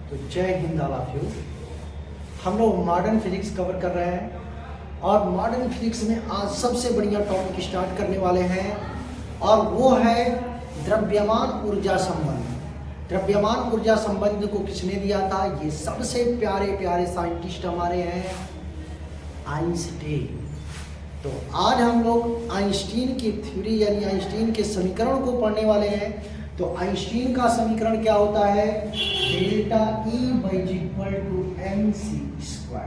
तो जय Hind all of you. हम लोग मॉडर्न फिजिक्स कवर कर रहे हैं और मॉडर्न फिजिक्स में आज सबसे बढ़िया टॉपिक स्टार्ट करने वाले हैं और वो है द्रव्यमान ऊर्जा संबंध। द्रव्यमान ऊर्जा संबंध को किसने दिया था? ये सबसे प्यारे प्यारे साइंटिस्ट हमारे हैं आइंस्टीन। तो आज हम लोग आइंस्टीन की थ्योरी यानी आइंस्टीन के समीकरण को पढ़ने वाले हैं। तो आइंस्टीन का समीकरण क्या होता है? Delta E = mc²।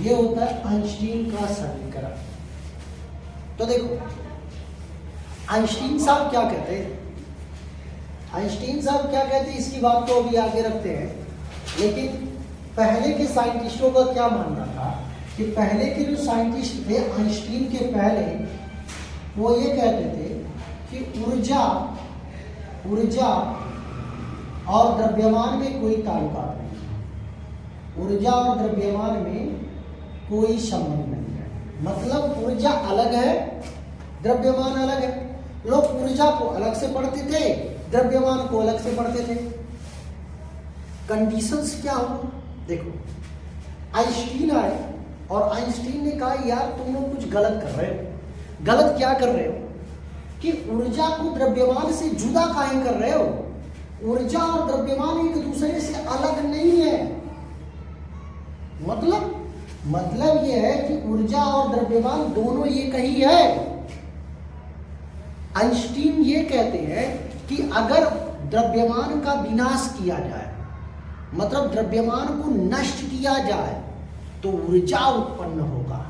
ये होता है आइंस्टीन का समीकरण। तो देखो आइंस्टीन साहब क्या कहते हैं, आइंस्टीन साहब क्या कहते हैं इसकी बात तो अभी आगे रखते हैं। लेकिन पहले के साइंटिस्टों का क्या मानना था कि पहले के जो साइंटिस्ट थे आइंस्टीन के पहले, वो ये कहते थे कि ऊर्जा और द्रव्यमान में कोई ताल्लुकात नहीं, ऊर्जा और द्रव्यमान में कोई संबंध नहीं है। मतलब ऊर्जा अलग है, द्रव्यमान अलग है। लोग ऊर्जा को अलग से पढ़ते थे, द्रव्यमान को अलग से पढ़ते थे। कंडीशंस क्या हो? देखो आइंस्टीन आए और आइंस्टीन ने कहा यार तुम लोग कुछ गलत कर रहे हो। गलत क्या कर रहे हो कि ऊर्जा को द्रव्यमान से जुदा काहे कर रहे हो? ऊर्जा और द्रव्यमान एक दूसरे से अलग नहीं है। मतलब ये है कि ऊर्जा और द्रव्यमान दोनों एक ही है। आइंस्टीन ये कहते हैं कि अगर द्रव्यमान का विनाश किया जाए, मतलब द्रव्यमान को नष्ट किया जाए, तो ऊर्जा उत्पन्न होगा।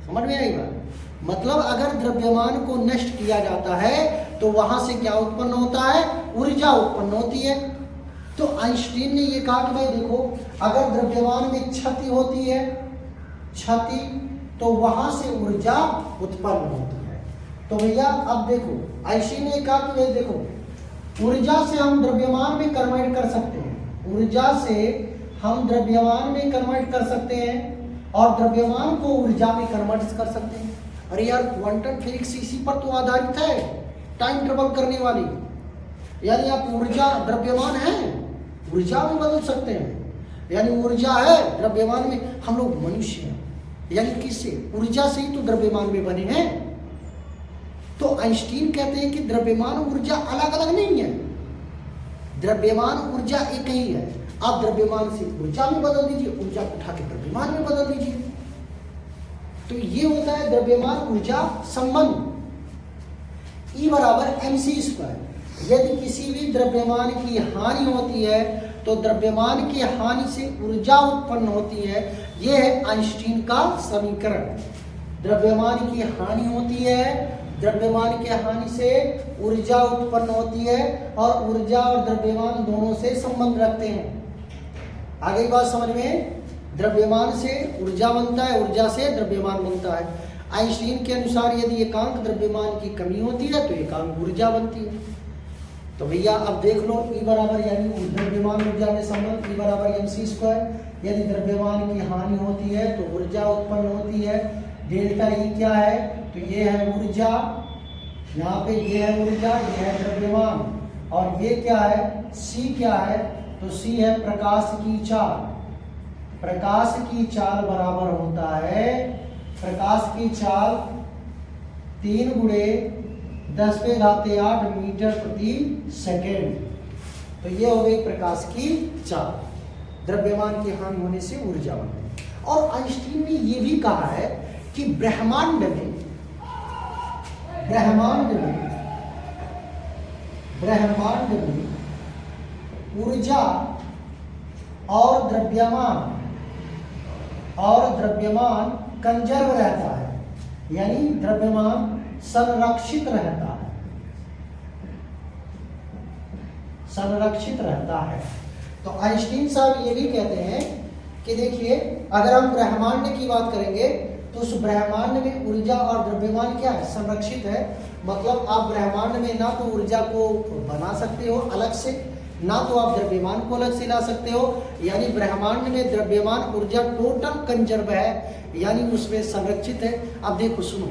समझ में आई बात? मतलब अगर द्रव्यमान को नष्ट किया जाता है तो वहां से क्या उत्पन्न होता है? ऊर्जा उत्पन्न होती है। तो आइंस्टीन ने ये कहा कि भाई देखो अगर द्रव्यमान में क्षति होती है, तो वहां से ऊर्जा उत्पन्न होती है। तो भैया अब देखो आइंस्टीन ने कहा कि भाई देखो ऊर्जा से हम द्रव्यमान में कन्वर्ट कर सकते हैं, ऊर्जा से हम द्रव्यमान में कन्वर्ट कर सकते हैं और द्रव्यमान को ऊर्जा में कन्वर्ट कर सकते हैं। अरे यार क्वांटम फिजिक्स इसी पर तो आधारित है, टाइम ट्रेवल करने वाली। यानी आप ऊर्जा द्रव्यमान है, ऊर्जा में बदल सकते हैं। यानी ऊर्जा है द्रव्यमान में। हम लोग मनुष्य हैं, यानी किससे? ऊर्जा से ही तो द्रव्यमान में बने हैं। तो आइंस्टीन कहते हैं कि द्रव्यमान ऊर्जा अलग अलग नहीं है, द्रव्यमान ऊर्जा एक ही है। आप द्रव्यमान से ऊर्जा में बदल दीजिए, ऊर्जा उठा के द्रव्यमान में बदल दीजिए। तो ये होता है द्रव्यमान ऊर्जा संबंध। E = mc²। यदि किसी भी द्रव्यमान की हानि होती है तो द्रव्यमान की हानि से ऊर्जा उत्पन्न होती है। यह है आइंस्टीन का समीकरण। द्रव्यमान की हानि होती है, द्रव्यमान के हानि से ऊर्जा उत्पन्न होती है और ऊर्जा और द्रव्यमान दोनों से संबंध रखते हैं। आगे बात समझ में? द्रव्यमान से ऊर्जा बनता है, ऊर्जा से द्रव्यमान बनता है। आइंस्टीन के अनुसार यदि एकांक द्रव्यमान की कमी होती है तो एकांक ऊर्जा बनती है। तो भैया अब देख लो E बराबर यानी द्रव्यमान ऊर्जा में संबंध E = mc²। यदि द्रव्यमान की हानि होती है तो ऊर्जा उत्पन्न होती है। डेल्टा E क्या है? तो ये है ऊर्जा, यहाँ पे ये है ऊर्जा, ये है द्रव्यमान। और ये क्या है? C क्या है? तो C है प्रकाश की चाल। प्रकाश की चाल बराबर होता है, प्रकाश की चाल 3 × 10⁸ मीटर प्रति सेकेंड। तो ये हो गई प्रकाश की चाल। द्रव्यमान की हानि होने से ऊर्जा बनती है। और आइंस्टीन ने ये भी कहा है कि ब्रह्मांड में ऊर्जा और द्रव्यमान कंजर्व रहता है, यानी द्रव्यमान संरक्षित रहता है। तो आइंस्टीन साहब ये भी कहते हैं कि देखिए अगर हम ब्रह्मांड की बात करेंगे तो उस ब्रह्मांड में ऊर्जा और द्रव्यमान क्या है? संरक्षित है। मतलब आप ब्रह्मांड में ना तो ऊर्जा को बना सकते हो अलग से, ना तो आप द्रव्यमान को अलग से ला सकते हो। यानी ब्रह्मांड में द्रव्यमान ऊर्जा टोटल कंजर्व है, यानी उसमें संरक्षित है। अब देखो सुनो,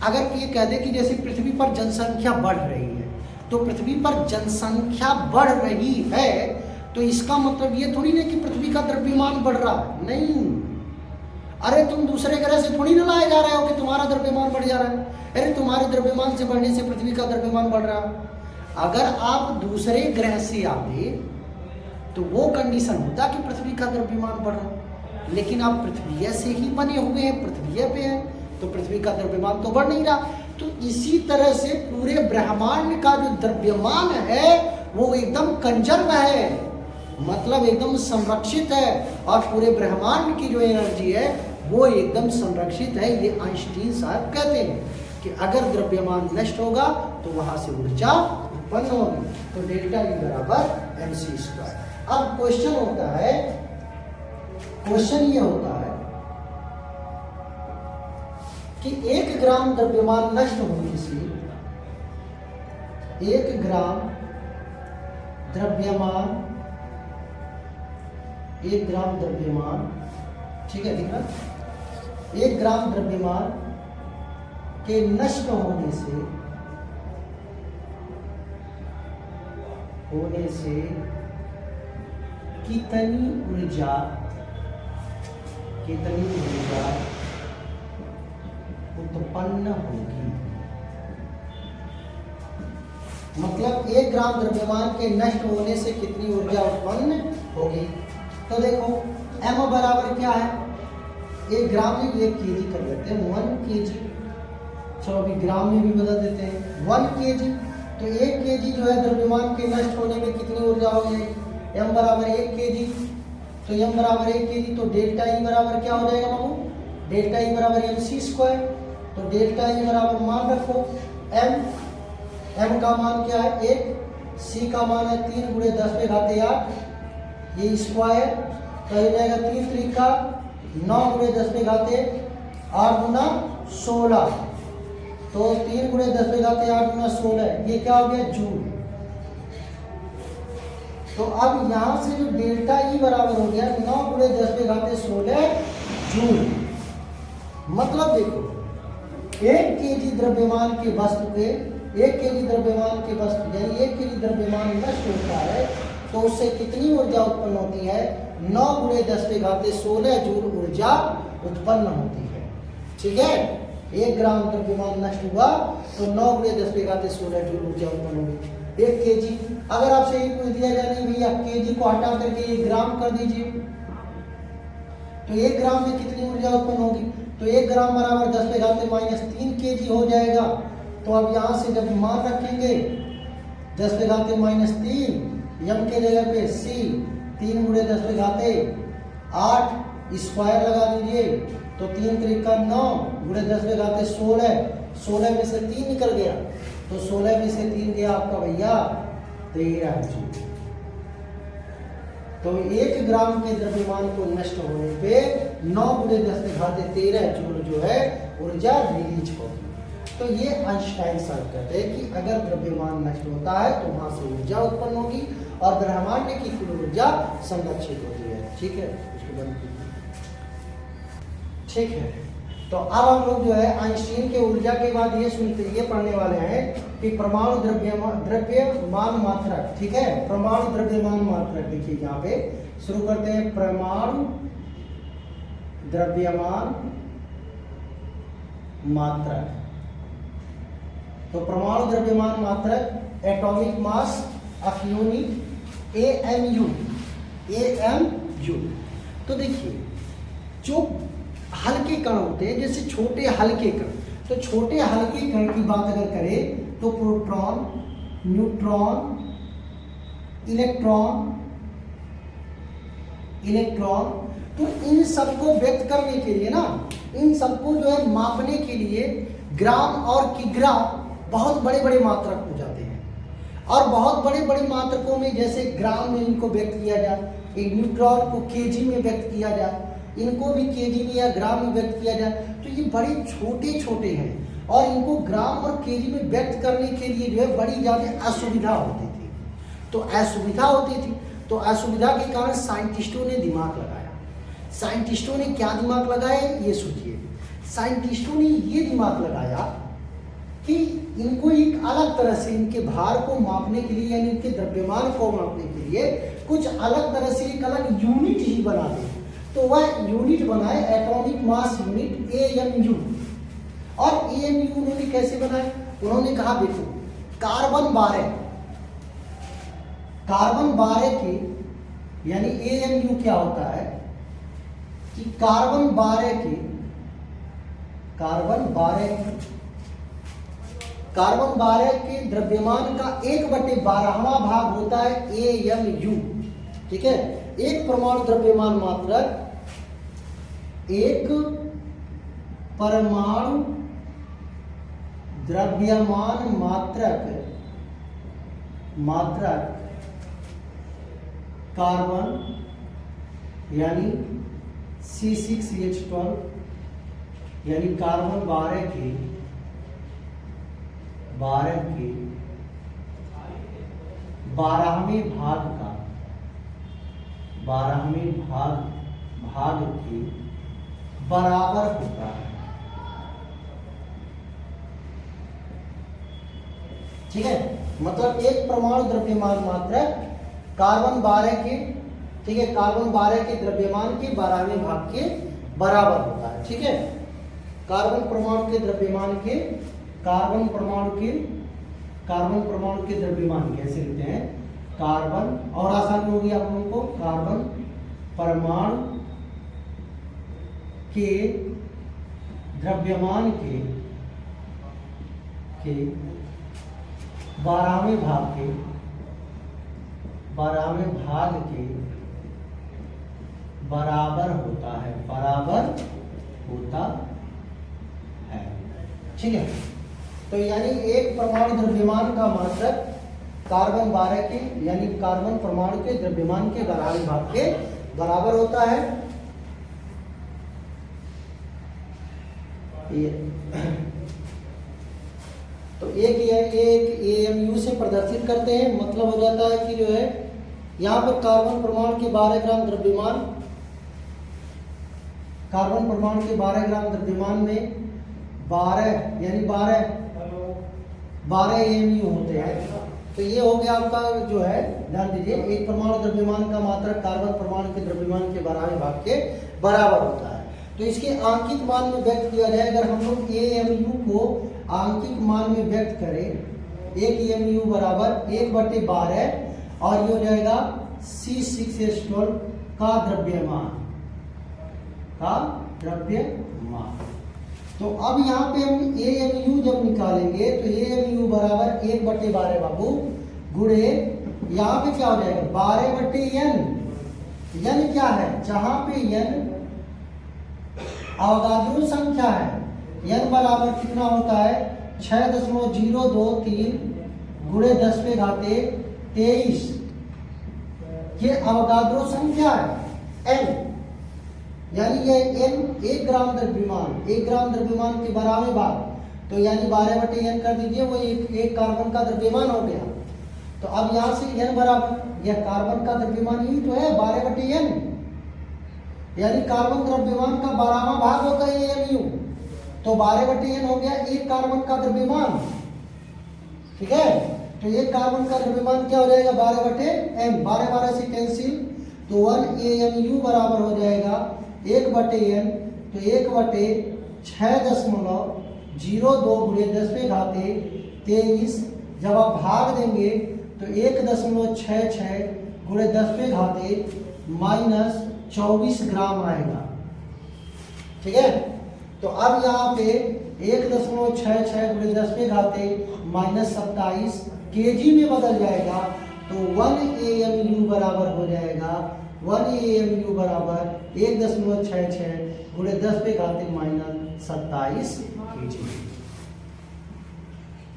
अगर ये कह दे कि जैसे पृथ्वी पर जनसंख्या बढ़ रही है तो पृथ्वी पर जनसंख्या बढ़ रही है, तो इसका मतलब ये थोड़ी नहीं कि पृथ्वी का द्रव्यमान बढ़ रहा है, नहीं। अरे तुम दूसरे ग्रह से थोड़ी ना लाए जा रहे हो कि तुम्हारा द्रव्यमान बढ़ जा रहा है। अरे तुम्हारे द्रव्यमान से बढ़ने से पृथ्वी का द्रव्यमान बढ़ रहा है। अगर आप दूसरे ग्रह से आते तो वो कंडीशन होता कि पृथ्वी का द्रव्यमान बढ़ रहा, लेकिन आप पृथ्वी से ही बने हुए हैं, पृथ्वी पे हैं, तो पृथ्वी का द्रव्यमान तो बढ़ नहीं रहा। तो इसी तरह से पूरे ब्रह्मांड का जो द्रव्यमान है वो एकदम कंजर्व है, मतलब एकदम संरक्षित है, और पूरे ब्रह्मांड की जो एनर्जी है वो एकदम संरक्षित है। ये आइंस्टीन साहब कहते हैं कि अगर द्रव्यमान नष्ट होगा तो वहां से ऊर्जा उत्पन्न होगी। तो डेल्टा ई बराबर mc²। अब क्वेश्चन होता है, क्वेश्चन ये होता है कि 1 ग्राम द्रव्यमान नष्ट होने से 1 ग्राम द्रव्यमान 1 ग्राम द्रव्यमान, ठीक है, दिख रहा, 1 ग्राम द्रव्यमान के नष्ट होने से कितनी ऊर्जा उत्पन्न होगी। मतलब 1 ग्राम द्रव्यमान के नष्ट होने से कितनी ऊर्जा उत्पन्न होगी। तो देखो m बराबर क्या है, 1 ग्राम में 1 केजी कर देते हैं, 1 केजी। चलो अभी ग्राम में भी बदल देते हैं, 1 केजी। तो 1 केजी जो है द्रव्यमान के नष्ट होने में कितनी ऊर्जा हो जाएगी, m बराबर 1 केजी। तो m बराबर 1 केजी, तो डेल्टा ई बराबर क्या हो जाएगा बाबू, डेल्टा ई बराबर mc²। तो डेल्टा ई बराबर मान रखो m का मान क्या है 1, c का मान है 3 × 10⁸, ये स्क्वायर, तो हो जाएगा 3 × 3 = 9 × 10⁸, 8 × 16, तो 3 × 10⁸, 8 × 16, ये क्या हो गया जूल। तो अब यहां से जो डेल्टा ई बराबर हो गया 9 × 10⁻16 जूल। मतलब देखो 1 केजी द्रव्यमान के वस्तु के 1 केजी द्रव्यमान के वस्तु यानी 1 केजी द्रव्यमान नष्ट होता है तो उससे कितनी ऊर्जा उत्पन्न होती है, 9 × 10⁻16 जूल ऊर्जा उत्पन्न होती है। ठीक है, 1 ग्राम द्रव्यमान नष्ट हुआ तो 9 × 10⁻16 जूल ऊर्जा उत्पन्न होगी। 1 केजी, अगर आपसे ये पूछ दिया जाए नहीं भैया केजी को हटा करके 1 ग्राम कर दीजिए तो 1 ग्राम में कितनी ऊर्जा उत्पन्न होगी, तो 1 ग्राम बराबर 10⁻³ केजी हो जाएगा। तो अब यहाँ से जब मान रखेंगे 10⁻³ यम के जगह पे c 3 × 10⁸ स्क्वायर लगा दीजिए, तो 3 × 3 = 9 × 10⁻16, 16 में से 3 निकल गया, तो 16 में से 3 गया आपका भैया 13 जूल। तो 1 ग्राम के द्रव्यमान को नष्ट होने पे 9 × 10⁻13 जूल जो है ऊर्जा रिलीज होगी। तो ये आइंस्टाइन साहब कहते हैं कि अगर द्रव्यमान नष्ट होता है तो वहां से ऊर्जा उत्पन्न होगी और ब्रह्मांड की कुल ऊर्जा संरक्षित होती है। ठीक है, इसको बंद कीजिए। ठीक है, तो अब हम लोग जो है आइंस्टीन के ऊर्जा के बाद ये पढ़ने वाले हैं कि परमाणु द्रव्यमान मात्रक। ठीक है, परमाणु द्रव्यमान मात्रक देखिए यहाँ पे शुरू करते हैं। परमाणु द्रव्यमान मात्रक, तो परमाणु द्रव्यमान मात्रक atomic mass of unit AMU। तो देखिए जो हल्के कण होते हैं जैसे छोटे हल्के कण, तो छोटे हल्के कण की बात अगर करें तो प्रोटॉन, न्यूट्रॉन, इलेक्ट्रॉन, तो इन सबको व्यक्त करने के लिए ना, इन सबको जो है मापने के लिए ग्राम और किग्रा बहुत बड़े बड़े मात्रक हो जाते हैं। और बहुत बड़े बड़े मात्रकों में जैसे ग्राम में इनको व्यक्त किया जाए, एक न्यूट्रॉन को केजी में व्यक्त किया जाए, इनको भी केजी में या ग्राम में व्यक्त किया जाए, तो ये बड़े छोटे छोटे हैं और इनको ग्राम और केजी में व्यक्त करने के लिए जो है बड़ी ज़्यादा असुविधा होती थी। तो असुविधा होती थी, तो असुविधा के कारण साइंटिस्टों ने दिमाग लगाया। साइंटिस्टों ने क्या दिमाग लगाया ये सोचिए। साइंटिस्टों ने ये दिमाग लगाया कि कि इनको एक अलग तरह से इनके भार को मापने के लिए यानी इनके द्रव्यमान को मापने के लिए कुछ अलग तरह से एक अलग यूनिट ही बना दें। तो वह यूनिट बनाए एटॉमिक मास यूनिट AMU। और AMU उन्होंने कैसे बनाए? उन्होंने कहा देखो कार्बन 12 के यानी AMU क्या होता है कि कार्बन 12 के द्रव्यमान का 1/12वां भाग होता है AMU। ठीक है, एक परमाणु द्रव्यमान मात्रक कार्बन यानी C6H12 यानी कार्बन 12 के 12वें भाग के बराबर होता है। ठीक है, मतलब एक परमाणु द्रव्यमान मात्रक कार्बन 12 के, ठीक है, कार्बन 12 के द्रव्यमान के 12वें भाग के बराबर होता है। ठीक है, कार्बन परमाणु के द्रव्यमान के कार्बन परमाणु के द्रव्यमान कैसे लिखते हैं? कार्बन, और आसानी होगी आप लोगों को, कार्बन परमाणु के द्रव्यमान के 12वें भाग के बराबर होता है। ठीक है, तो यानी एक परमाणु द्रव्यमान का मात्रक कार्बन 12 के यानी कार्बन परमाणु के द्रव्यमान के 12वें भाग के बराबर होता है। तो एक AMU से प्रदर्शित करते हैं, मतलब हो जाता है कि जो है यहाँ पर कार्बन परमाणु के 12 ग्राम द्रव्यमान, कार्बन परमाणु के 12 ग्राम द्रव्यमान में 12 यानी 12 AMU होते हैं। तो ये हो गया आपका जो है, ध्यान दीजिए, एक परमाणु द्रव्यमान का मात्रक कार्बन परमाणु के द्रव्यमान के 12वें भाग के बराबर होता है। तो इसके आंकिक मान में व्यक्त किया जाए, अगर हम लोग AMU को आंकिक मान में व्यक्त करें, एक AMU बराबर 1/12 और ये हो जाएगा C6H12 का द्रव्यमान। तो अब यहाँ पे हम AMU जब निकालेंगे तो AMU बराबर 1/12 बाबू गुणे यहाँ पे क्या हो जाएगा 12/n। n क्या है? जहां पे n अवगाद्रो संख्या है, n बराबर कितना होता है 6.023 गुणे 10⁻23। ये अवगाद्रो संख्या है n, यानी ये n 1 ग्राम द्रव्यमान के 12वें भाग, तो यानी 12/n कर दीजिए, वो एक कार्बन का द्रव्यमान हो गया। तो अब यहाँ से n बराबर यह कार्बन का द्रव्यमान ही तो है 12/n, यानी कार्बन द्रव्यमान का 12वां भाग होता है AMU। तो 12/n हो गया एक कार्बन का द्रव्यमान। ठीक है, तो एक कार्बन का द्रव्यमान क्या हो जाएगा 12/n, 12 से कैंसिल, तो 1 AMU बराबर हो जाएगा 1/n, तो 1/6.02 गुणे 10⁻23। जब आप भाग देंगे तो 1.66 गुणे 10⁻24 ग्राम आएगा। ठीक है, तो अब यहाँ पे 1.66 गुणे 10⁻27 kg में बदल जाएगा। तो 1 AMU बराबर हो जाएगा 1 AMU बराबर 1.66 गुणे 10⁻27 kg।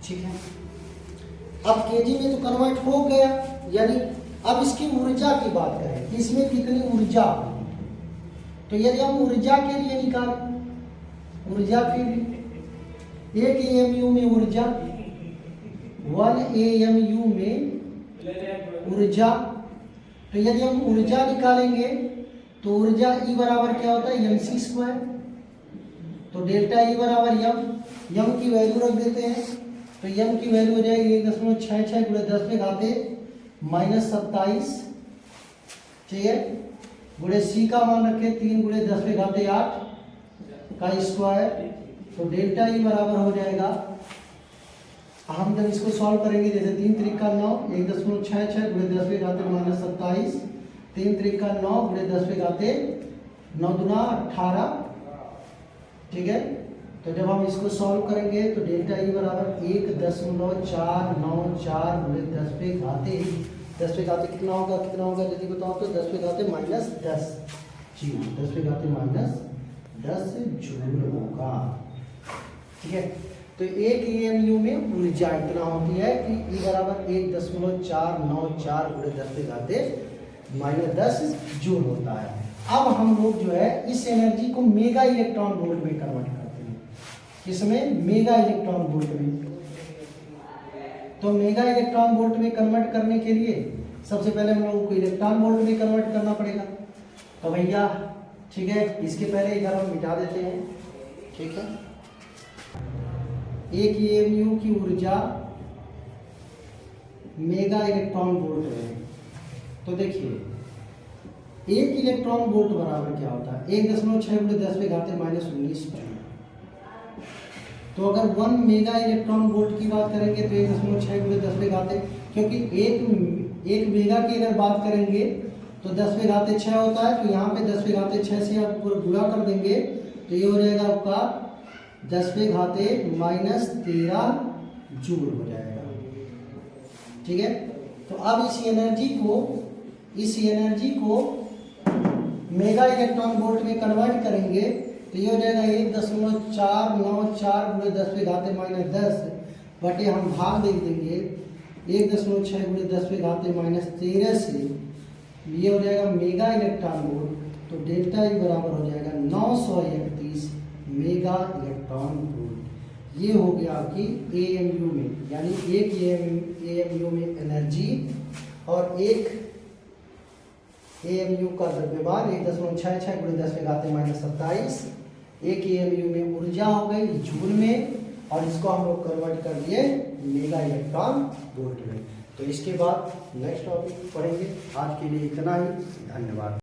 ठीक है, अब kg में तो कन्वर्ट हो गया, यानी अब इसकी ऊर्जा की बात करें कि इसमें कितनी ऊर्जा, तो यदि हम ऊर्जा के लिए निकालें, ऊर्जा के लिए एक AMU में ऊर्जा 1 AMU में ऊर्जा, तो यदि हम ऊर्जा निकालेंगे तो ऊर्जा E बराबर क्या होता है mc²। तो डेल्टा ई बराबर यम की वैल्यू रख देते हैं। तो यम की वैल्यू हो जाएगी 1.66 गुणे 10 पे घाते -27, ठीक है, गुणे सी का मान रखे 3 गुणे 10 पे घाते 8 का स्क्वायर। तो डेल्टा ई बराबर हो जाएगा, हम जब इसको सॉल्व करेंगे जैसे 3 त्रिका 9, 1.66 गुणे 10 पे घाते -27, 3 त्रिका 9 गुणे 10 पे घाते 9 दूना 18, ठीक है। तो जब हम इसको सॉल्व करेंगे तो डेल्टा ई बराबर 1.494 गुणे 10 पे घाते कितना होगा जल्दी बताओ तो 10 पे घाते -10 जी, 10 पे घाते -10 जूल होगा, ठीक है। तो एक EMU में ऊर्जा इतना होती है कि E बराबर 1.494 गुणे 10 पे घाते -10 जूल होता है। अब हम लोग जो है इस एनर्जी को मेगा इलेक्ट्रॉन वोल्ट में कन्वर्ट करते हैं, इसमें मेगा इलेक्ट्रॉन वोल्ट में। तो मेगा इलेक्ट्रॉन वोल्ट में कन्वर्ट करने के लिए सबसे पहले हम लोगों को इलेक्ट्रॉन वोल्ट में कन्वर्ट करना पड़ेगा। तो भैया ठीक है, इसके पहले इधर हम मिटा देते हैं, ठीक है। एक EMU की ऊर्जा मेगा इलेक्ट्रॉन वोल्ट है। तो देखिए एक इलेक्ट्रॉन वोल्ट बराबर क्या होता है 1.6 गुणे 10 पे घाते -19 जूल। तो अगर 1 मेगा इलेक्ट्रॉन वोल्ट की बात करेंगे तो 1.6 गुणे 10 पे घाते, क्योंकि एक मेगा की अगर बात करेंगे तो 10 पे घाते 6 होता है, तो यहाँ पे 10 पे घाते 6 से आप गुणा कर देंगे तो ये हो जाएगा आपका 10 पे घाते -13 जूल हो जाएगा, ठीक है। तो अब इस एनर्जी को मेगा इलेक्ट्रॉन वोल्ट में कन्वर्ट करेंगे तो ये हो जाएगा 1.494 गुणे 10 पे घाते -10 बटे हम भाग दे देंगे 1.6 गुणे 10 पे घाते -13 से, ये हो जाएगा मेगा इलेक्ट्रॉन वोल्ट। तो डेल्टा ई बराबर हो जाएगा 931 मेगा इलेक्ट्रॉन वोल्ट। ये हो गया आपकी AMU में, यानी एक AMU में एनर्जी और एक AMU का द्रव्यमान 1.66 गुणे 10 पे घाते -27, एक AMU में ऊर्जा हो गई जूल में, और इसको हम लोग कन्वर्ट कर दिए मेगा इलेक्ट्रॉन वोल्ट में। तो इसके बाद नेक्स्ट टॉपिक पढ़ेंगे। आज के लिए इतना ही, धन्यवाद।